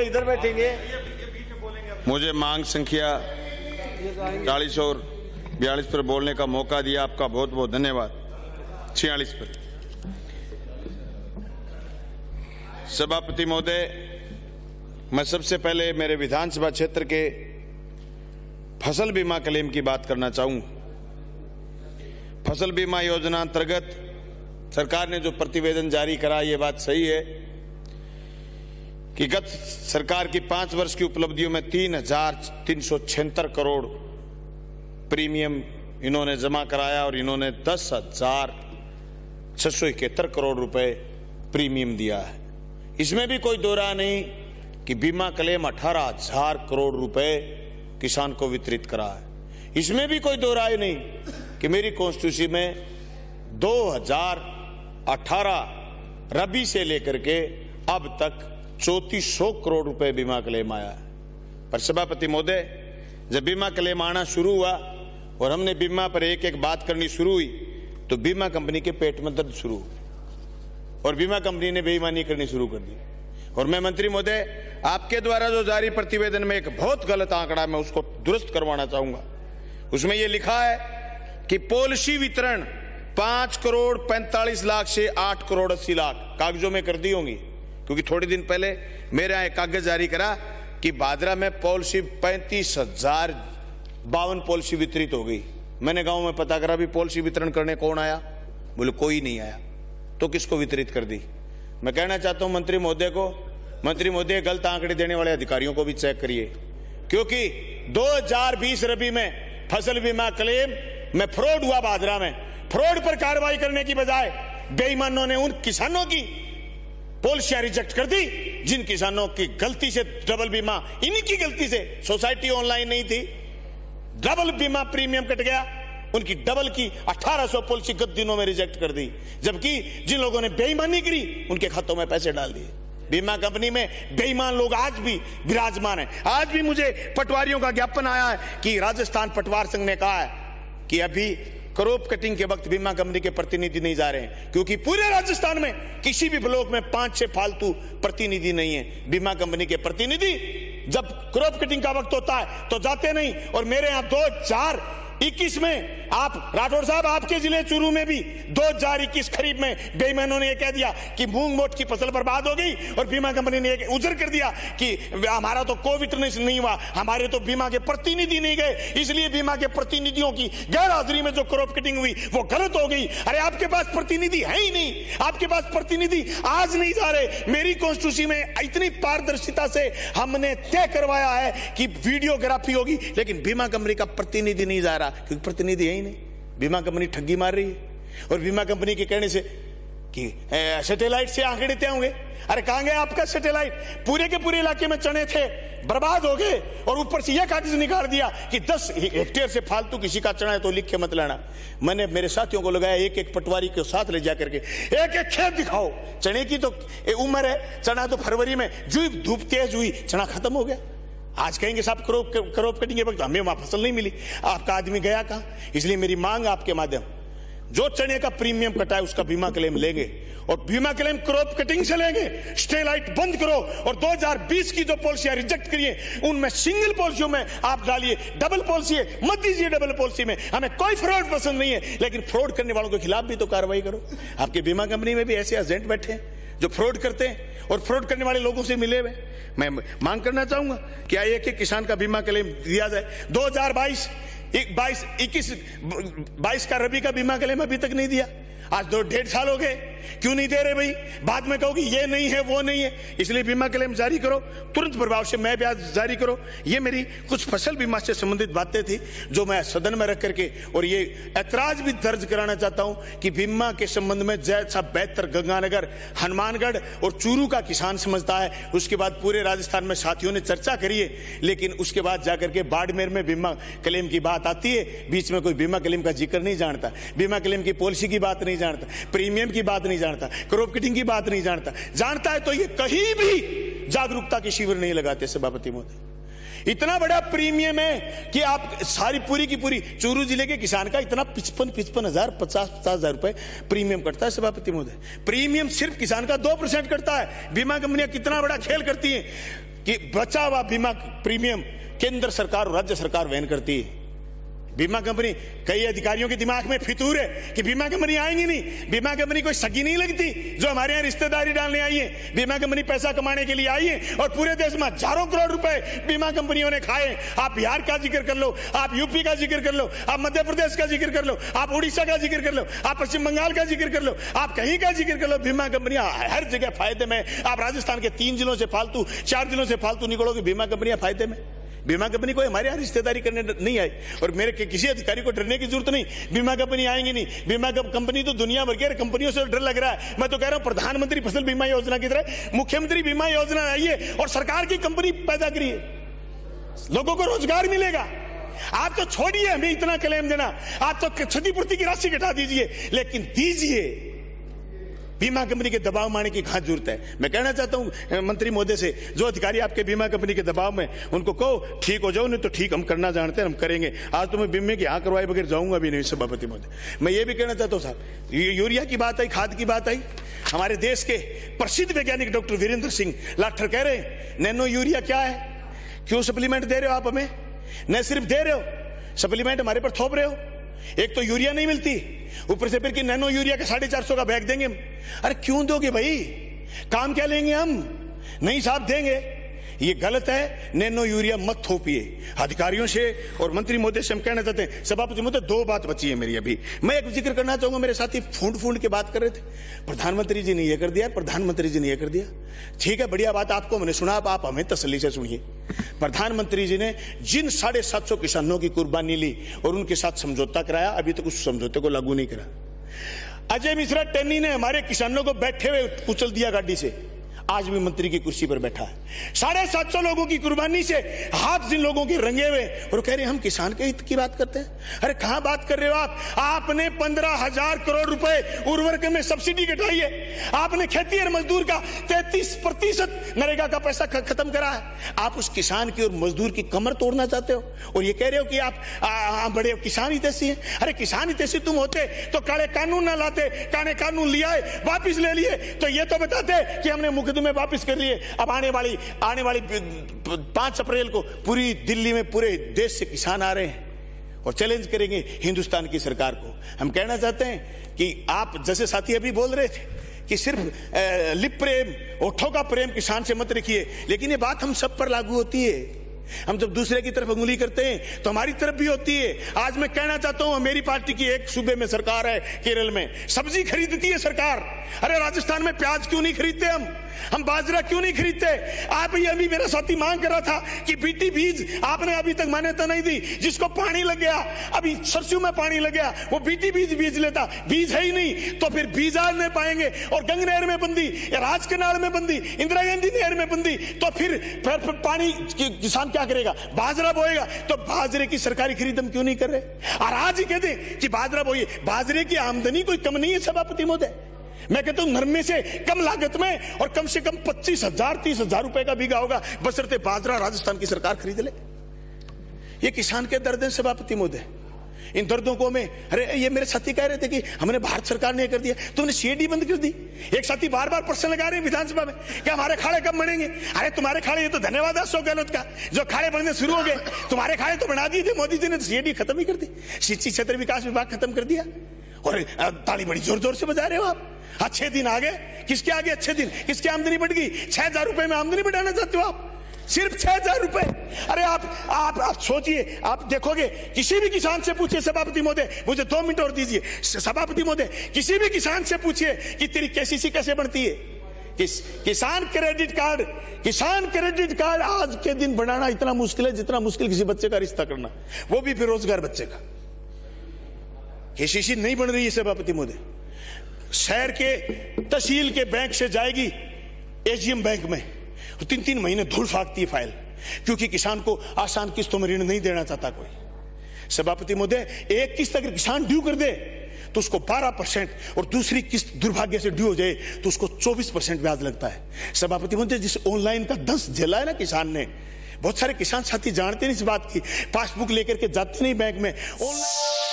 इधर बैठेंगे। मुझे मांग संख्या 40 और 42 पर बोलने का मौका दिया, आपका बहुत बहुत धन्यवाद। 46 पर सभापति महोदय, मैं सबसे पहले मेरे विधानसभा क्षेत्र के फसल बीमा क्लेम की बात करना चाहूं। फसल बीमा योजना अंतर्गत सरकार ने जो प्रतिवेदन जारी करा, ये बात सही है कि गत सरकार की 5 वर्ष की उपलब्धियों में 3,376 करोड़ प्रीमियम इन्होंने जमा कराया और इन्होंने 10,671 करोड़ रुपए प्रीमियम दिया है। इसमें भी कोई दो राय नहीं कि बीमा क्लेम 18,000 करोड़ रुपए किसान को वितरित करा है। इसमें भी कोई दो राय नहीं कि मेरी कॉन्स्टिट्यूंसी में 2018 रबी से लेकर के अब तक 3400 करोड़ रुपए बीमा क्लेम आया है। पर सभापति महोदय, जब बीमा क्लेम आना शुरू हुआ और हमने बीमा पर एक एक बात करनी शुरू हुई तो बीमा कंपनी के पेट में दर्द शुरू हुआ और बीमा कंपनी ने बेईमानी करनी शुरू कर दी। और मैं मंत्री महोदय, आपके द्वारा जो जारी प्रतिवेदन में एक बहुत गलत आंकड़ा, मैं उसको दुरुस्त करवाना चाहूंगा। उसमें यह लिखा है कि पॉलिसी वितरण 5 करोड़ 45 लाख से 8 करोड़ 80 लाख कागजों में कर दी होंगी, क्योंकि थोड़े दिन पहले मेरे यहाँ एक कागज जारी करा कि भादरा में पॉलिसी 35,052 पॉलिसी वितरित हो गई। मैंने गांव में पता करा भी पॉलिसी वितरण करने कौन आया, बोले कोई नहीं आया। तो किसको वितरित कर दी? मैं कहना चाहता हूं मंत्री महोदय को, मंत्री महोदय गलत आंकड़े देने वाले अधिकारियों को भी चेक करिए, क्योंकि 2020 रबी में फसल बीमा क्लेम में फ्रॉड हुआ। भादरा में फ्रॉड पर कार्रवाई करने की बजाय बेईमानों ने उन किसानों की पॉलिसियां रिजेक्ट कर दी जिन किसानों की गलती से डबल बीमा, इनकी गलती से सोसाइटी ऑनलाइन नहीं थी, डबल बीमा प्रीमियम कट गया, उनकी डबल की 1800 पॉलिसी गत दिनों में रिजेक्ट कर दी। जबकि जिन लोगों ने बेईमानी करी उनके खातों में पैसे डाल दिए। बीमा कंपनी में बेईमान लोग आज भी विराजमान हैं। आज भी मुझे पटवारियों का ज्ञापन आया है कि राजस्थान पटवार संघ ने कहा है कि अभी क्रॉप कटिंग के वक्त बीमा कंपनी के प्रतिनिधि नहीं जा रहे हैं, क्योंकि पूरे राजस्थान में किसी भी ब्लॉक में 5-6 फालतू प्रतिनिधि नहीं है। बीमा कंपनी के प्रतिनिधि जब क्रॉप कटिंग का वक्त होता है तो जाते नहीं। और मेरे यहां 2021 में आप राठौर साहब, आपके जिले चूरू में भी 2021 खरीफ में बेईमानों ने यह कह दिया कि मूंग मोट की फसल बर्बाद हो गई और बीमा कंपनी ने उजर कर दिया कि हमारा तो कोविड नहीं हुआ, हमारे तो बीमा के प्रतिनिधि नहीं गए, इसलिए बीमा के प्रतिनिधियों की गैर हाजिरी में जो क्रॉप कटिंग हुई वो गलत हो गई। अरे आपके पास प्रतिनिधि है ही नहीं, आपके पास प्रतिनिधि आज नहीं जा रहे। मेरी कॉन्स्टिट्यूंसी में इतनी पारदर्शिता से हमने तय करवाया है कि वीडियोग्राफी होगी, लेकिन बीमा कंपनी का प्रतिनिधि नहीं जा रहा क्योंकि प्रतिनिधि है ही नहीं। बीमा कंपनी ठगी मार रही है और बीमा कंपनी के कहने से कि सैटेलाइट से आंकड़े तय होंगे। अरे कहां गए आपका सैटेलाइट? पूरे के पूरे इलाके में चने थे, बर्बाद हो गए और ऊपर से यह कागज निकाल दिया कि 10 हेक्टेयर से फालतू किसी का चना है तो लिख के मत लाना। मैंने मेरे साथियों को लगाया, एक एक पटवारी के साथ ले जाकर के एक एक खेत दिखाओ। चने की तो उम्र है, चना तो फरवरी में धूप तेज हुई, चना खत्म हो गया। आज कहेंगे साहब क्रॉप कटिंग के वक्त हमें वहां फसल नहीं मिली, आपका आदमी गया कहां? इसलिए मेरी मांग आपके माध्यम, जो चने का प्रीमियम कटा है उसका बीमा क्लेम लेंगे और बीमा क्लेम क्रॉप कटिंग से लेंगे। स्टेलाइट बंद करो और 2020 की जो पॉलिसियां रिजेक्ट करिए उनमें सिंगल पॉलिसियों में आप डालिए, डबल पॉलिसी है मत दीजिए। डबल पॉलिसी में हमें कोई फ्रॉड पसंद नहीं है, लेकिन फ्रॉड करने वालों के खिलाफ भी तो कार्रवाई करो। आपके बीमा कंपनी में भी ऐसे एजेंट बैठे हैं जो फ्रॉड करते हैं और फ्रॉड करने वाले लोगों से मिले हुए। मैं मांग करना चाहूंगा कि एक एक किसान का बीमा क्लेम दिया जाए। 2022 का रबी का बीमा क्लेम अभी तक नहीं दिया, आज 2-1.5 साल हो गए। क्यों नहीं दे रहे भाई? बाद में कहोगे ये नहीं है वो नहीं है। इसलिए बीमा क्लेम जारी करो, तुरंत प्रभाव से मैं ब्याज जारी करो। ये मेरी कुछ फसल बीमा से संबंधित बातें थी जो मैं सदन में रख करके और ये ऐतराज भी दर्ज कराना चाहता हूं कि बीमा के संबंध में जैसा बेहतर गंगानगर, हनुमानगढ़ और चूरू का किसान समझता है, उसके बाद पूरे राजस्थान में साथियों ने चर्चा करी है, लेकिन उसके बाद जाकर के बाड़मेर में बीमा क्लेम की बात आती है, बीच में कोई बीमा क्लेम का जिक्र नहीं जानता, बीमा क्लेम की पॉलिसी की बात नहीं जानता, प्रीमियम की बात नहीं जानता, क्रॉप कटिंग की बात नहीं जानता है तो ये कहीं भी जागरूकता के शिविर नहीं लगाते। सभापति महोदय, इतना बड़ा प्रीमियम है कि आप सारी पूरी की पूरी चूरू जिले के किसान का इतना 55 हजार 50 रुपए प्रीमियम कटता है। सभापति महोदय, प्रीमियम सिर्फ किसान का 2% कटता है। बीमा कंपनियां कितना बड़ा खेल करती हैं। कि बचा हुआ बीमा प्रीमियम केंद्र सरकार और राज्य सरकार वहन करती है। बीमा कंपनी, कई अधिकारियों के दिमाग में फितूर है कि बीमा कंपनी आएंगी नहीं। बीमा कंपनी कोई सगी नहीं लगती जो हमारे यहाँ रिश्तेदारी डालने आई है। बीमा कंपनी पैसा कमाने के लिए आई है और पूरे देश में हजारों करोड़ रुपए बीमा कंपनियों ने खाए। आप बिहार का जिक्र कर लो, आप यूपी का जिक्र कर लो, आप मध्य प्रदेश का जिक्र कर लो, आप उड़ीसा का जिक्र कर लो, आप पश्चिम बंगाल का जिक्र कर लो, आप कहीं का जिक्र कर लो, बीमा कंपनियां हर जगह फायदे में। आप राजस्थान के 3 जिलों से फालतू, 4 जिलों से फालतू निकलोगे, बीमा कंपनियां फायदे में। बीमा कंपनी कोई हमारे यहाँ रिश्तेदारी करने नहीं आई और मेरे किसी अधिकारी को डरने की जरूरत नहीं। बीमा कंपनी आएंगी नहीं। बीमा कंपनी तो दुनिया भर के कंपनियों से डर लग रहा है। मैं तो कह रहा हूं प्रधानमंत्री फसल बीमा योजना की तरह मुख्यमंत्री बीमा योजना आई है और सरकार की कंपनी पैदा करी है, लोगों को रोजगार मिलेगा। आप तो छोड़िए हमें इतना क्लेम देना, आप तो क्षतिपूर्ति की राशि घटा दीजिए, लेकिन दीजिए। बीमा कंपनी के दबाव मारने की कहां जरूरत है। मैं कहना चाहता हूं मंत्री महोदय से, जो अधिकारी आपके बीमा कंपनी के दबाव में, उनको कहो ठीक हो जाओ, नहीं तो ठीक हम करना जानते हैं, हम करेंगे। आज तो मैं बीमे की हाँ करवाए बगैर जाऊंगा भी नहीं सभापति महोदय। मैं ये भी कहना चाहता हूं साहब, यूरिया की बात आई, खाद की बात आई, हमारे देश के प्रसिद्ध वैज्ञानिक डॉक्टर वीरेंद्र सिंह लाठर कह रहे हैं नैनो यूरिया क्या है, क्यों सप्लीमेंट दे रहे हो आप हमें? न सिर्फ दे रहे हो, सप्लीमेंट हमारे पर थोप रहे हो। एक तो यूरिया नहीं मिलती, ऊपर से फिर कि नैनो यूरिया का 450 का बैग देंगे। अरे क्यों दोगे भाई, काम क्या लेंगे हम? नहीं साहब देंगे, ये गलत है। नैनो यूरिया मत थोपिए। अधिकारियों से और मंत्री महोदय से हम कहना चाहते हैं, सभापति महोदय 2 बात बची है मेरी अभी। मैं एक जिक्र करना चाहूंगा, मेरे साथी फूंड के बात कर रहे थे, प्रधानमंत्री जी ने यह कर दिया, प्रधानमंत्री जी ने यह कर दिया। ठीक है, बढ़िया बात आपको मैंने सुना, आप हमें तसल्ली से सुनिए। प्रधानमंत्री जी ने जिन 750 किसानों की कुर्बानी ली और उनके साथ समझौता कराया, अभी तक उस समझौते को लागू नहीं करा। अजय मिश्रा टेनी ने हमारे किसानों को बैठे हुए कुचल दिया गाड़ी से, आज भी मंत्री की कुर्सी पर बैठा है। 750 लोगों की कुर्बानी से हाथ जिन लोगों के रंगे हुए और कह रहे हैं हम किसान के हित की बात करते हैं। अरे कहां बात कर रहे हो आप? आपने 15,000 करोड़ रुपए उर्वरक में सब्सिडी घटाई है। आपने खेती और मजदूर का 33% नरेगा का पैसा खत्म करा है। आप उस किसान की और मजदूर की कमर तोड़ना चाहते हो और ये कह रहे हो कि आप बड़े किसान हितैषी हैं। अरे किसान हितैषी तुम होते तो काले कानून ना लाते, काले कानून लिया वापिस ले लिए तो ये तो बताते कि हमने मुकदमे वापस कर लिए। अब आने वाली 5 अप्रैल को पूरी दिल्ली में, पूरे देश से किसान आ रहे हैं और चैलेंज करेंगे हिंदुस्तान की सरकार को। हम कहना चाहते हैं कि आप जैसे साथी अभी बोल रहे थे कि सिर्फ लिप प्रेम, ओठों का प्रेम किसान से मत रखिए, लेकिन ये बात हम सब पर लागू होती है। हम जब दूसरे की तरफ उंगली करते हैं तो हमारी तरफ भी होती है। आज मैं कहना चाहता हूं, मेरी पार्टी की एक सूबे में सरकार है, केरल में सब्जी खरीदती है सरकार। अरे राजस्थान में प्याज क्यों नहीं खरीदते हम बाजरा क्यों नहीं खरीदते? आप ये अभी मेरा साथी मांग कर रहा था कि बीटी बीज आपने अभी तक मान्यता नहीं दी। जिसको पानी लग गया, अभी सरसों में पानी लग गया, वो बीटी बीज लेता, बीज है ही नहीं तो फिर बीज आज नहीं पाएंगे। और गंग नहर में बंदी, राजकनाल में बंदी, इंदिरा गांधी नहर में बंदी, तो फिर पानी किसान क्या करेगा? बाजरा बोएगा। तो बाजरे की सरकारी खरीद हम क्यों नहीं कर रहे? और आज ही कहते कि बाजरा बोइए। बाजरे की आमदनी कोई कम नहीं है सभापति महोदय। मैं कहता हूं नरमे से कम लागत में और कम से कम 25,000 30,000 रुपए का बीघा होगा, बशर्ते बाजरा राजस्थान की सरकार खरीद ले। ये किसान के दर्द है सभापति महोदय। इन दर्दों को में, अरे ये मेरे साथी कह रहे थे कि हमने भारत सरकार ने कर दिया, तुमने सीएडी बंद कर दी। एक साथी बार बार प्रश्न लगा रहे हैं विधानसभा में कि हमारे खाड़े कब बढ़ेंगे। अरे तुम्हारे खाड़े, ये तो धन्यवाद है अशोक गहलोत का, जो खाड़े बढ़ने शुरू हो गए। तुम्हारे खाड़े तो बना दिए थे मोदी जी ने, तो सीएडी खत्म ही कर दी। सिंचाई क्षेत्र विकास विभाग खत्म कर दिया और ताली बड़ी जोर जोर से बजा रहे हो आप। अच्छे दिन आ गए, किसके आगे अच्छे दिन? किसकी आमदनी बढ़ गई? 6,000 रुपए में आमदनी बढ़ाना चाहते हो आप, सिर्फ 6,000 रुपए। अरे आप सोचिए, आप देखोगे, किसी भी किसान से पूछिए सभापति महोदय, मुझे 2 मिनट और दीजिए सभापति महोदय, किसी भी किसान से पूछिए कि तेरी केसीसी कैसे बनती है। किसान क्रेडिट कार्ड आज के दिन बनाना इतना मुश्किल है जितना मुश्किल किसी बच्चे का रिश्ता करना, वो भी बेरोजगार बच्चे का। केसीसी नहीं बन रही है सभापति महोदय। शहर के तहसील के बैंक से जाएगी एजीएम बैंक में, 3-3 महीने धूल फाकती है फाइल, क्योंकि किसान को आसान किस्तों में ऋण नहीं देना चाहता कोई। सभापति महोदय, एक किस्त अगर किसान ड्यू कर दे तो उसको 12% और दूसरी किस्त दुर्भाग्य से ड्यू हो जाए तो उसको 24% ब्याज लगता है। सभापति महोदय, जिस ऑनलाइन का 10 झेला है ना किसान ने, बहुत सारे किसान साथी जानते नहीं इस बात की, पासबुक लेकर के जाते नहीं बैंक में, ऑनलाइन